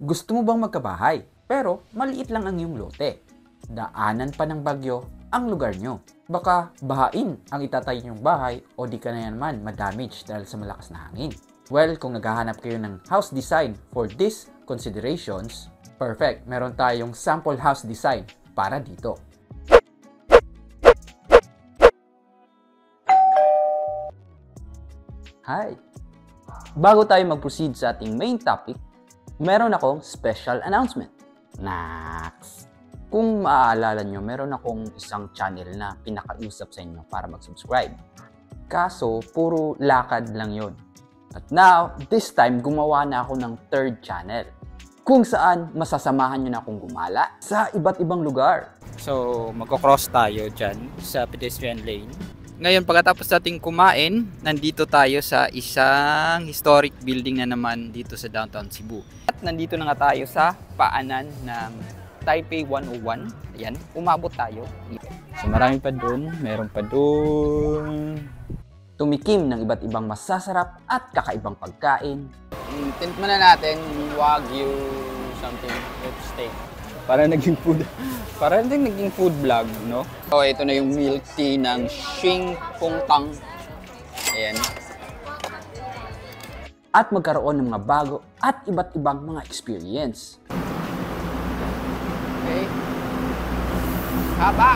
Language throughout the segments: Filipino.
Gusto mo bang magkabahay? Pero maliit lang ang iyong lote. Daanan pa ng bagyo ang lugar nyo. Baka bahain ang itatayo nyong bahay o di ka na naman madamage dahil sa malakas na hangin. Well, kung naghahanap kayo ng house design for these considerations, perfect. Meron tayong sample house design para dito. Hi! Bago tayo mag-proceed sa ating main topic, meron akong special announcement. Naks! Kung maaalala nyo, meron akong isang channel na pinakausap sa inyo para mag-subscribe. Kaso, puro lakad lang yon. At now, this time, gumawa na ako ng third channel. Kung saan, masasamahan nyo na akong gumala sa iba't ibang lugar. So, magko-cross tayo dyan sa pedestrian lane. Ngayon, pagkatapos nating kumain, nandito tayo sa isang historic building na naman dito sa downtown Cebu. At nandito na nga tayo sa paanan ng Taipei 101. Ayan, umabot tayo. So, marami pa dun. Meron pa dun. Tumikim ng iba't ibang masasarap at kakaibang pagkain. Tint muna natin Wagyu something with steak. Para naging food. Para naging food vlog, no? So, ito na yung milk tea ng Xing Pung Tang. Ayan. At magkaroon ng mga bago at iba't ibang mga experience. Okay. Haba!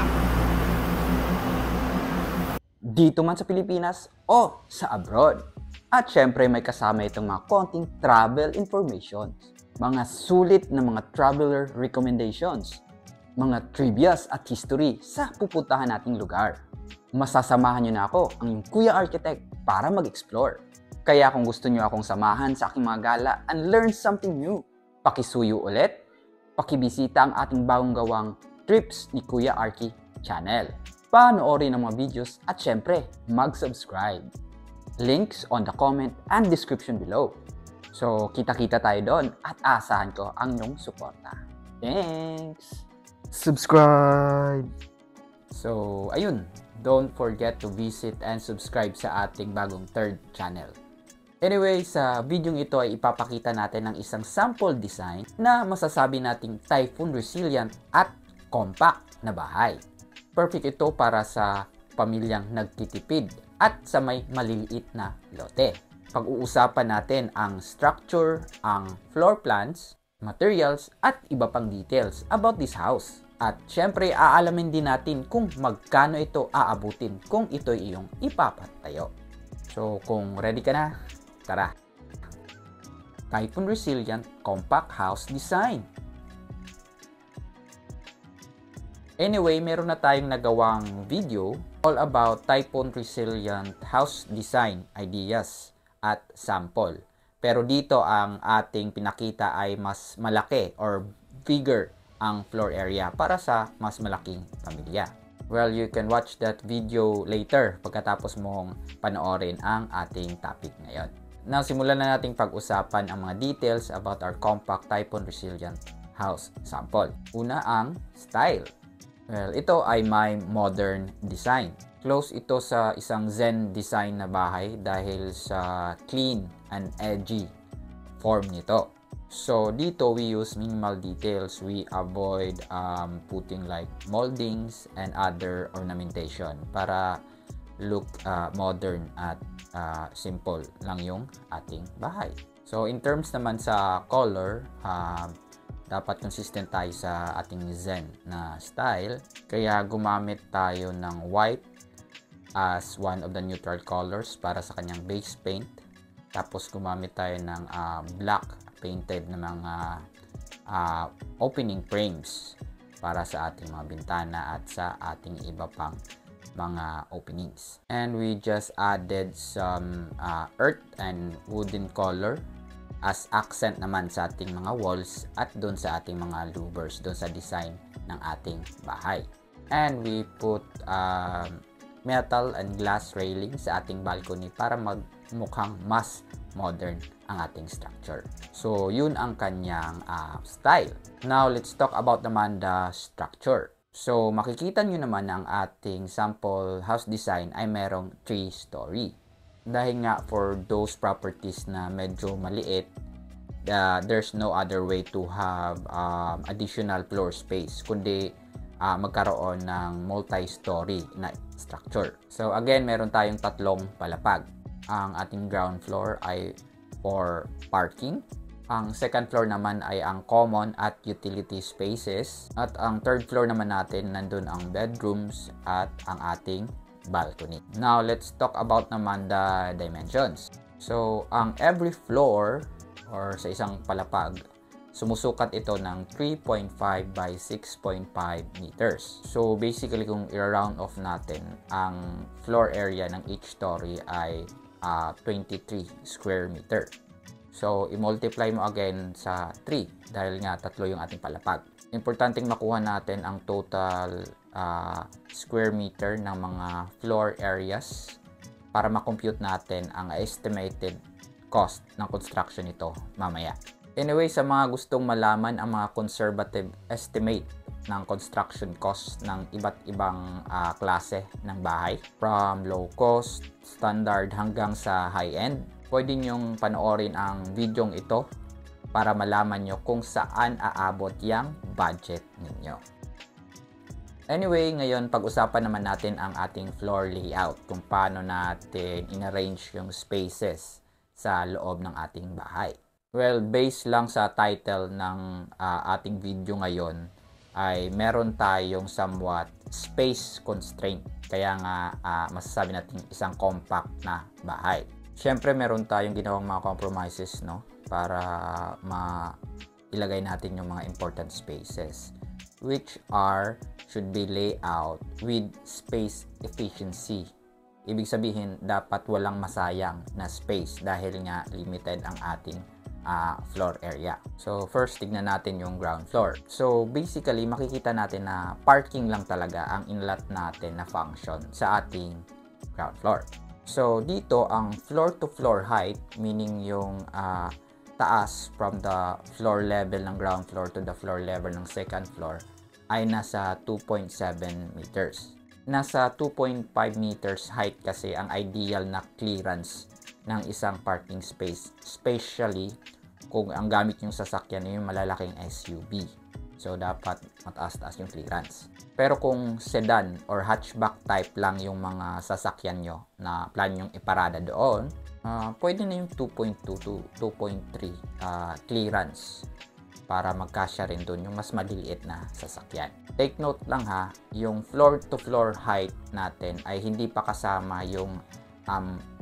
Dito man sa Pilipinas o sa abroad. At syempre may kasama itong mga konting travel informations. Mga sulit na mga traveler recommendations. Mga trivias at history sa pupuntahan nating lugar. Masasamahan nyo na ako, ang Kuya Architect, para mag-explore. Kaya kung gusto nyo akong samahan sa aking mga gala and learn something new, pakisuyo ulit, pakibisita ang ating bagong gawang Trips ni Kuya Archie channel. Panoorin ang mga videos at syempre, mag-subscribe. Links on the comment and description below. So, kita-kita tayo doon at asahan ko ang inyong suporta. Thanks! Subscribe! So, ayun. Don't forget to visit and subscribe sa ating bagong third channel. Anyway, sa video ito ay ipapakita natin ng isang sample design na masasabi nating typhoon resilient at compact na bahay. Perfect ito para sa pamilyang nagtitipid at sa may maliliit na lote. Pag-uusapan natin ang structure, ang floor plans, materials, at iba pang details about this house. At syempre, aalamin din natin kung magkano ito aabutin kung ito iyong ipapatayo. So, kung ready ka na, tara! Typhoon Resilient Compact House Design. Anyway, meron na tayong nagawang video all about Typhoon Resilient House Design ideas at sample. Pero dito ang ating pinakita ay mas malaki or bigger ang floor area para sa mas malaking pamilya. Well, you can watch that video later pagkatapos mong panoorin ang ating topic ngayon. Now, simulan na nating pag-usapan ang mga details about our compact typhoon resilient house sample. Una, ang style. Well, ito ay may modern design. Close ito sa isang Zen design na bahay dahil sa clean and edgy form nito. So, dito we use minimal details. We avoid putting like moldings and other ornamentation para look modern at simple lang yung ating bahay. So, in terms naman sa color, dapat consistent tayo sa ating Zen na style. Kaya gumamit tayo ng white as one of the neutral colors para sa kanyang base paint. Tapos gumamit tayo ng black painted na mga opening frames para sa ating mga bintana at sa ating iba pang mga openings. And we just added some earth and wooden color as accent naman sa ating mga walls at doon sa ating mga louvers, doon sa design ng ating bahay. And we put metal and glass railing sa ating balcony para magmukhang mas modern ang ating structure. So, yun ang kanyang style. Now, let's talk about naman the structure. So, makikita nyo naman ang ating sample house design ay merong 3-story. Dahil nga for those properties na medyo maliit, there's no other way to have additional floor space kundi magkaroon ng multi-story na structure. So again, meron tayong tatlong palapag. Ang ating ground floor ay for parking. Ang second floor naman ay ang common at utility spaces. At ang third floor naman natin, nandun ang bedrooms at ang ating balcony. Now, let's talk about naman the dimensions. So, ang every floor or sa isang palapag, sumusukat ito ng 3.5 by 6.5 meters. So, basically, kung i-round off natin, ang floor area ng each story ay 23 square meter. So, i-multiply mo again sa 3 dahil nga tatlo yung ating palapag. Importanteng makuha natin ang total square meter ng mga floor areas para makompute natin ang estimated cost ng construction nito mamaya. Anyway, sa mga gustong malaman ang mga conservative estimate ng construction cost ng iba't ibang klase ng bahay, from low cost, standard hanggang sa high-end, pwede nyong panoorin ang videong ito para malaman nyo kung saan aabot yung budget ninyo. Anyway, ngayon pag-usapan naman natin ang ating floor layout, kung paano natin in-arrange yung spaces sa loob ng ating bahay. Well, based lang sa title ng ating video ngayon, ay meron tayong somewhat space constraint. Kaya nga masasabi natin isang compact na bahay. Siyempre, meron tayong ginawang mga compromises, no? Para ilagay natin yung mga important spaces, which should be layout with space efficiency. Ibig sabihin, dapat walang masayang na space dahil nga limited ang ating floor area. So, first, tignan natin yung ground floor. So, basically, makikita natin na parking lang talaga ang inlet natin na function sa ating ground floor. So, dito, ang floor-to-floor height, meaning yung taas from the floor level ng ground floor to the floor level ng second floor, ay nasa 2.7 meters. Nasa 2.5 meters height kasi ang ideal na clearance ng isang parking space, especially kung ang gamit yung sasakyan yung malalaking SUV. So, dapat mataas-taas yung clearance. Pero kung sedan or hatchback type lang yung mga sasakyan nyo na plan yung iparada doon, pwede na yung 2.2 to 2.3 clearance para magkasya rin doon yung mas maliliit na sasakyan. Take note lang ha, yung floor-to-floor height natin ay hindi pa kasama yung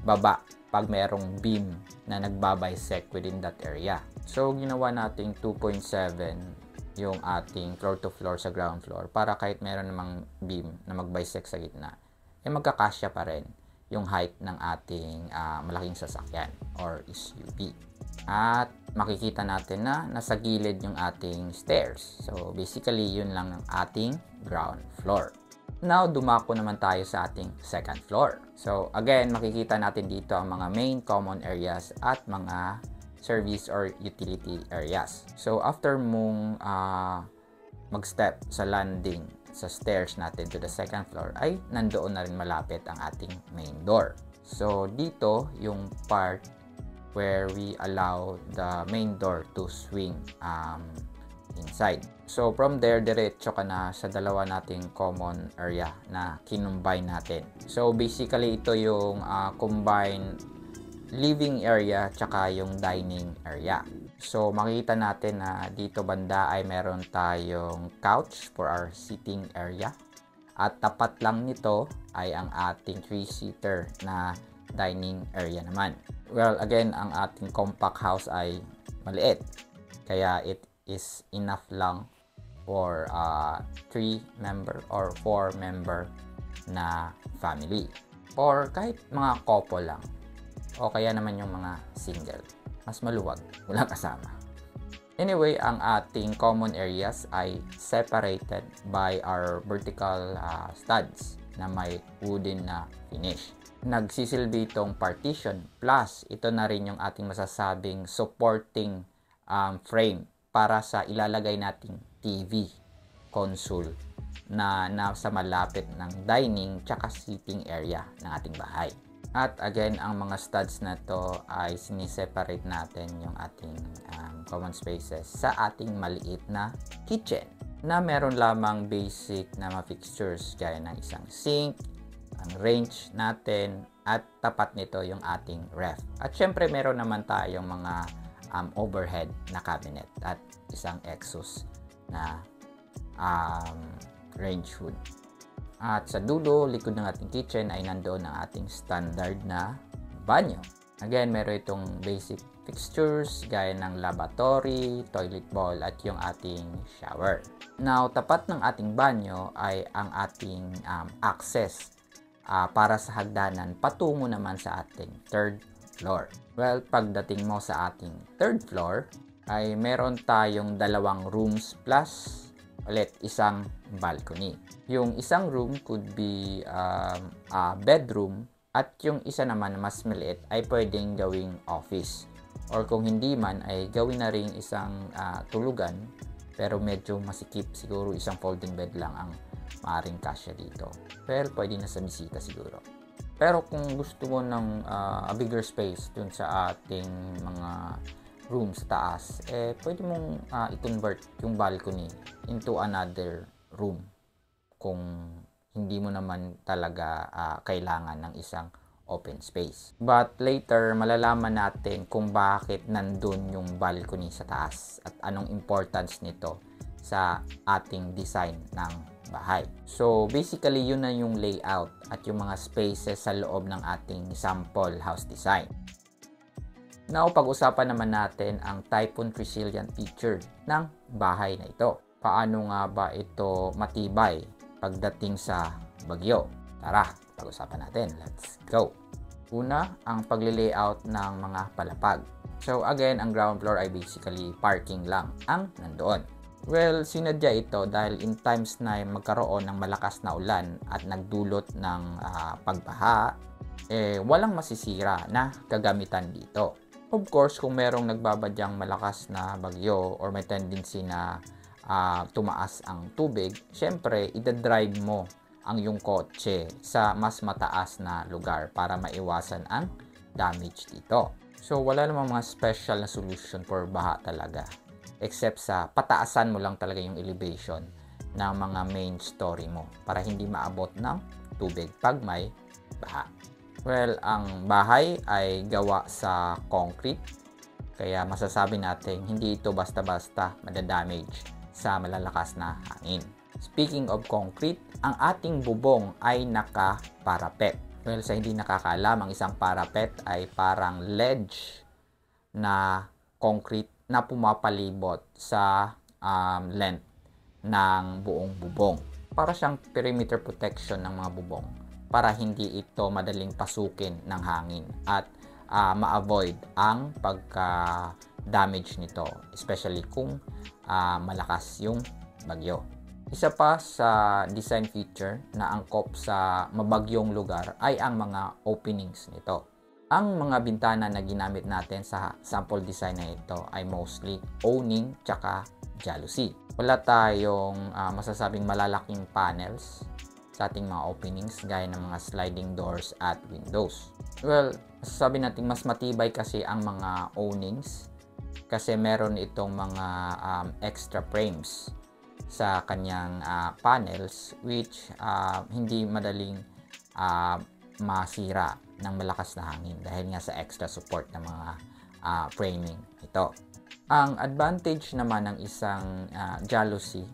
baba pag merong beam na nagbabisect within that area. So, ginawa nating 2.7 yung ating floor-to-floor sa ground floor para kahit meron namang beam na magbisect sa gitna, magkakasya pa rin yung height ng ating malaking sasakyan or SUV. At makikita natin na nasa gilid yung ating stairs. So, basically, yun lang ang ating ground floor. Now, dumako naman tayo sa ating second floor. So, again, makikita natin dito ang mga main common areas at mga service or utility areas. So, after mong mag-step sa landing sa stairs natin to the second floor, ay nandoon na rin malapit ang ating main door. So, dito yung part where we allow the main door to swing inside. So, from there, diretso ka na sa dalawa nating common area na kinumbine natin. So, basically, ito yung combined living area tsaka yung dining area. So, makikita natin na dito banda ay meron tayong couch for our sitting area. At tapat lang nito ay ang ating 3-seater na dining area naman. Well, again, ang ating compact house ay maliit. Kaya it is enough lang for 3-member or 4-member na family. Or kahit mga couple lang. O kaya naman yung mga single. Mas maluwag, walang kasama. Anyway, ang ating common areas ay separated by our vertical studs na may wooden na finish. Nagsisilbi itong partition plus ito na rin yung ating masasabing supporting frame para sa ilalagay nating TV console na nasa malapit ng dining tsaka sitting area ng ating bahay. At again, ang mga studs na to ay siniseparate natin yung ating common spaces sa ating maliit na kitchen na meron lamang basic na mga fixtures gaya ng isang sink, ang range natin, at tapat nito yung ating ref. At syempre meron naman tayong mga overhead na cabinet at isang exhaust na range hood. At sa dulo, likod ng ating kitchen ay nandoon ang ating standard na banyo. Again, meron itong basic fixtures gaya ng lavatory, toilet bowl at yung ating shower. Now, tapat ng ating banyo ay ang ating access para sa hagdanan patungo naman sa ating third floor. Well, pagdating mo sa ating third floor ay meron tayong dalawang rooms plus ulit isang balcony. Yung isang room could be a bedroom at yung isa naman mas maliit ay pwedeng gawing office. Or kung hindi man ay gawin na rin isang tulugan pero medyo masikip, siguro isang folding bed lang ang maaaring kasya dito. Pero pwede na sa bisita siguro. Pero kung gusto mo ng a bigger space dun sa ating mga room sa taas, pwede mong i-convert yung balcony into another room kung hindi mo naman talaga kailangan ng isang open space. But later, malalaman natin kung bakit nandun yung balcony sa taas at anong importance nito sa ating design ng bahay. So, basically, yun na yung layout at yung mga spaces sa loob ng ating sample house design. Now, pag-usapan naman natin ang typhoon resilient feature ng bahay na ito. Paano nga ba ito matibay pagdating sa bagyo? Tara, pag-usapan natin. Let's go! Una, ang pagli-layout ng mga palapag. So again, ang ground floor ay basically parking lang ang nandoon. Well, sinadya ito dahil in times na magkaroon ng malakas na ulan at nagdulot ng pagbaha, walang masisira na kagamitan dito. Of course, kung merong nagbabadyang malakas na bagyo or may tendency na tumaas ang tubig, syempre, ida-drive mo ang yung kotse sa mas mataas na lugar para maiwasan ang damage dito. So, wala namang mga special na solution for baha talaga. Except sa pataasan mo lang talaga yung elevation ng mga main story mo para hindi maabot ng tubig pag may baha. Well, ang bahay ay gawa sa concrete, kaya masasabi natin hindi ito basta-basta madadamage sa malalakas na hangin. Speaking of concrete, ang ating bubong ay naka-parapet. Well, sa hindi nakakaalam, ang isang parapet ay parang ledge na concrete na pumapalibot sa length ng buong bubong. Para siyang perimeter protection ng mga bubong para hindi ito madaling pasukin ng hangin at ma-avoid ang pagka-damage nito, especially kung malakas yung bagyo. Isa pa sa design feature na angkop sa mabagyong lugar ay ang mga openings nito. Ang mga bintana na ginamit natin sa sample design na ito ay mostly owning tsaka jalousie. Wala tayong masasabing malalaking panels sa ating mga openings gaya ng mga sliding doors at windows. Well, masasabi natin mas matibay kasi ang mga ownings kasi meron itong mga extra frames sa kanyang panels which hindi madaling masira ng malakas na hangin dahil nga sa extra support ng mga framing ito. Ang advantage naman ng isang jalousie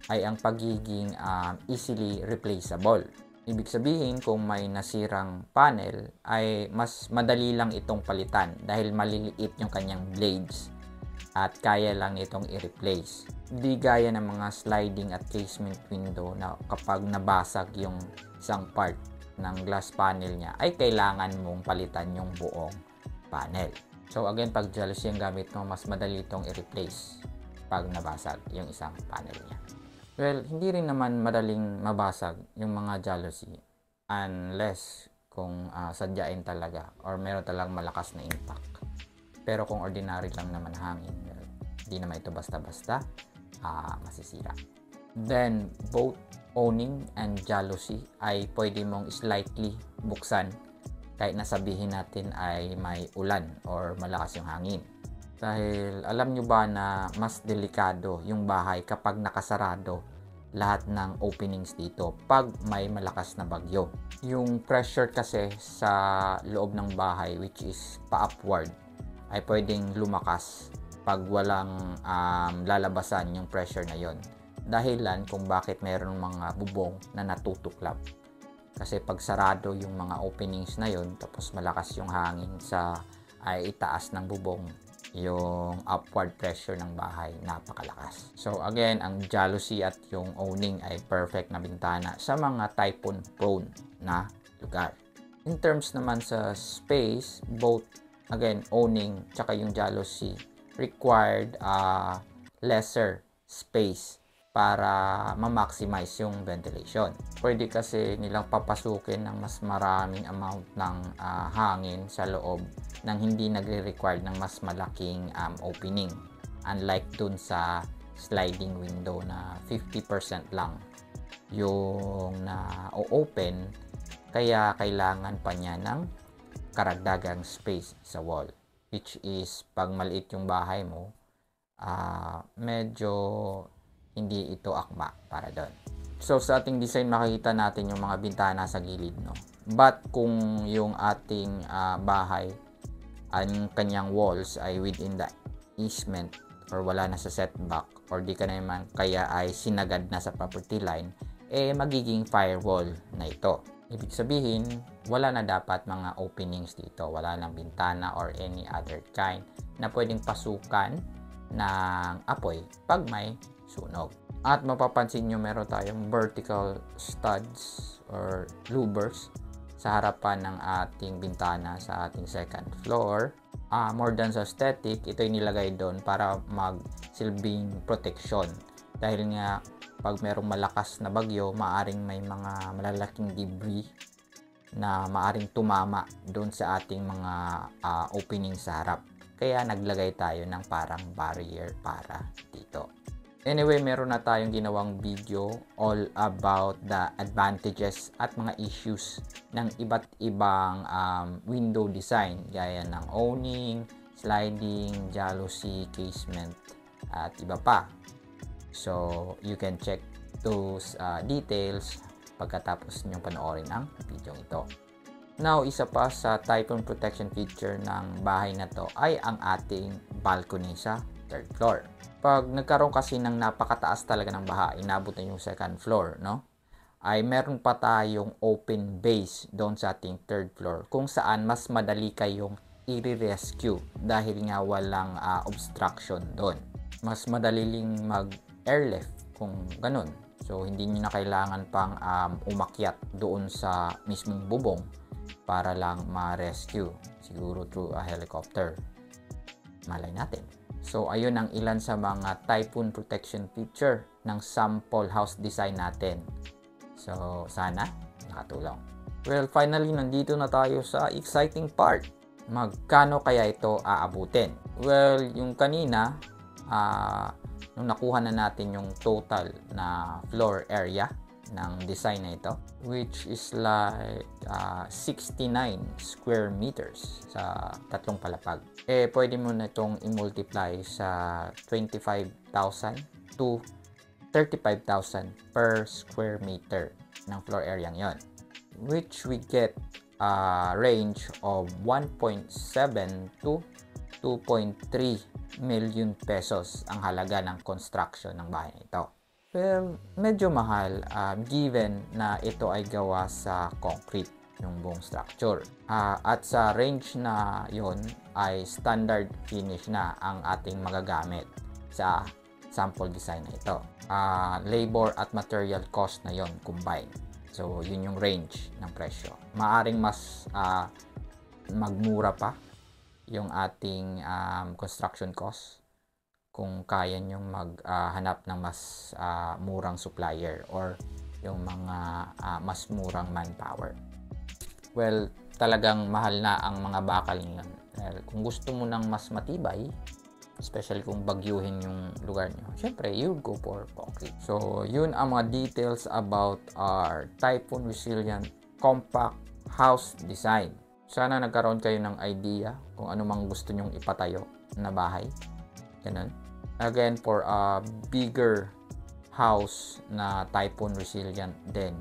ay ang pagiging easily replaceable. Ibig sabihin, kung may nasirang panel ay mas madali lang itong palitan dahil maliliit yung kanyang blades at kaya lang itong i-replace. Di gaya ng mga sliding at casement window na kapag nabasag yung isang part ng glass panel niya ay kailangan mong palitan yung buong panel. So again, pag jalousie ang gamit mo, mas madali itong i-replace pag nabasag yung isang panel niya. Well, hindi rin naman madaling mabasag yung mga jalousie unless kung sadyain talaga or meron talagang malakas na impact. Pero kung ordinary lang naman hangin, hindi naman ito basta-basta masisira. Then, both owning and jalousie ay pwede mong slightly buksan kahit nasabihin natin ay may ulan or malakas yung hangin. Dahil alam nyo ba na mas delikado yung bahay kapag nakasarado lahat ng openings dito pag may malakas na bagyo. Yung pressure kasi sa loob ng bahay, which is pa-upward, ay pwedeng lumakas pag walang lalabasan yung pressure na yon. Dahilan kung bakit mayroong mga bubong na natutuklap. Kasi pag sarado yung mga openings na yon, tapos malakas yung hangin ay itaas ng bubong, yung upward pressure ng bahay napakalakas. So again, ang jalousie at yung owning ay perfect na bintana sa mga typhoon prone na lugar. In terms naman sa space, both again owning tsaka yung jalousie required lesser space para ma-maximize yung ventilation. Pwede kasi nilang papasukin ng mas maraming amount ng hangin sa loob nang hindi nagre-require ng mas malaking opening. Unlike dun sa sliding window na 50% lang yung na-open, kaya kailangan pa niya ng karagdagang space sa wall. Which is, pag maliit yung bahay mo, medyo hindi ito akma para doon. So sa ating design makikita natin yung mga bintana sa gilid, no? But kung yung ating bahay, ang kanyang walls ay within the easement or wala na sa setback or di ka naman kaya ay sinagad na sa property line, magiging firewall na ito. Ibig sabihin, wala na dapat mga openings dito. Wala nang bintana or any other kind na pwedeng pasukan ng apoy pag may sunog. At mapapansin nyo meron tayong vertical studs or louvers sa harapan ng ating bintana sa ating second floor. More than sa aesthetic, ito ay nilagay doon para magsilbing protection. Dahil nga pag merong malakas na bagyo, maaring may mga malalaking debris na maaring tumama doon sa ating mga opening sa harap. Kaya naglagay tayo ng parang barrier para dito. Anyway, meron na tayong ginawang video all about the advantages at mga issues ng iba't ibang window design gaya ng owning, sliding, jalousie, casement at iba pa. So, you can check those details pagkatapos nyo panoorin ang video ito. Now, isa pa sa typhoon protection feature ng bahay na to ay ang ating balcony sa third floor. Pag nagkaroon kasi ng napakataas talaga ng baha, inabot na yung second floor, no? Ay meron pa tayong open base doon sa ating third floor kung saan mas madali kayong i-rescue dahil nga walang obstruction doon. Mas madali ling mag-airlift kung ganun. So, hindi nyo na kailangan pang umakyat doon sa mismong bubong para lang ma-rescue. Siguro through a helicopter. Malay natin. So, ayun ang ilan sa mga typhoon protection feature ng sample house design natin. So, sana nakatulong. Well, finally, nandito na tayo sa exciting part. Magkano kaya ito aabutin? Well, yung kanina, nung nakuha na natin yung total na floor area ng design na ito, which is like 69 square meters sa tatlong palapag. Pwede mo na itong i-multiply sa 25,000 to 35,000 per square meter ng floor area yon, which we get a range of 1.7 to 2.3 million pesos ang halaga ng construction ng bahay na ito. Well, medyo mahal given na ito ay gawa sa concrete, yung buong structure. At sa range na yon ay standard finish na ang ating magagamit sa sample design na ito. Labor at material cost na yon combined. So, yun yung range ng presyo. Maaring mas magmura pa yung ating construction cost kung kaya nyong maghanap ng mas murang supplier or yung mga mas murang manpower. Well, talagang mahal na ang mga bakal ngayon. Well, kung gusto mo ng mas matibay, especially kung bagyuhin yung lugar nyo, syempre, you go for concrete. So, yun ang mga details about our typhoon resilient compact house design. Sana nagkaroon kayo ng idea kung ano mang gusto nyong ipatayo na bahay. Ganun. Again, for a bigger house na typhoon resilient din.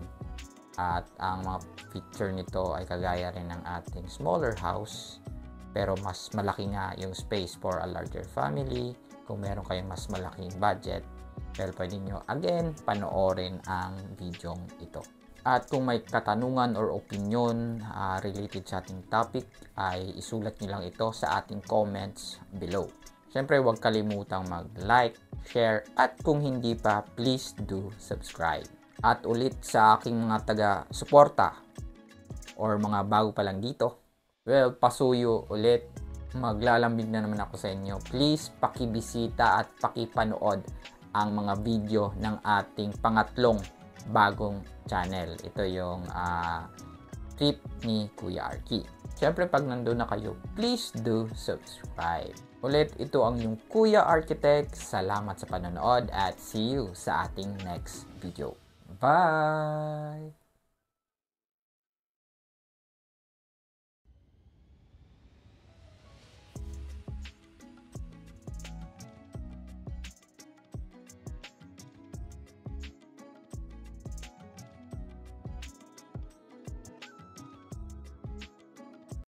At ang mga feature nito ay kagaya rin ng ating smaller house. Pero mas malaki nga yung space for a larger family. Kung meron kayong mas malaking budget, well, pwede nyo again panoorin ang video ito. At kung may katanungan or opinion related sa ating topic, ay isulat nyo lang ito sa ating comments below. Siyempre, huwag kalimutang mag-like, share, at kung hindi pa, please do subscribe. At ulit sa aking mga taga-suporta or mga bago pa lang dito, well, pasuyo ulit. Maglalambing na naman ako sa inyo. Please, pakibisita at pakipanood ang mga video ng ating pangatlong bagong channel. Ito yung trip ni Kuya Arky. Siyempre, pag nandun na kayo, please do subscribe. Ulit, ito ang yung Kuya Architect. Salamat sa panonood at see you sa ating next video. Bye!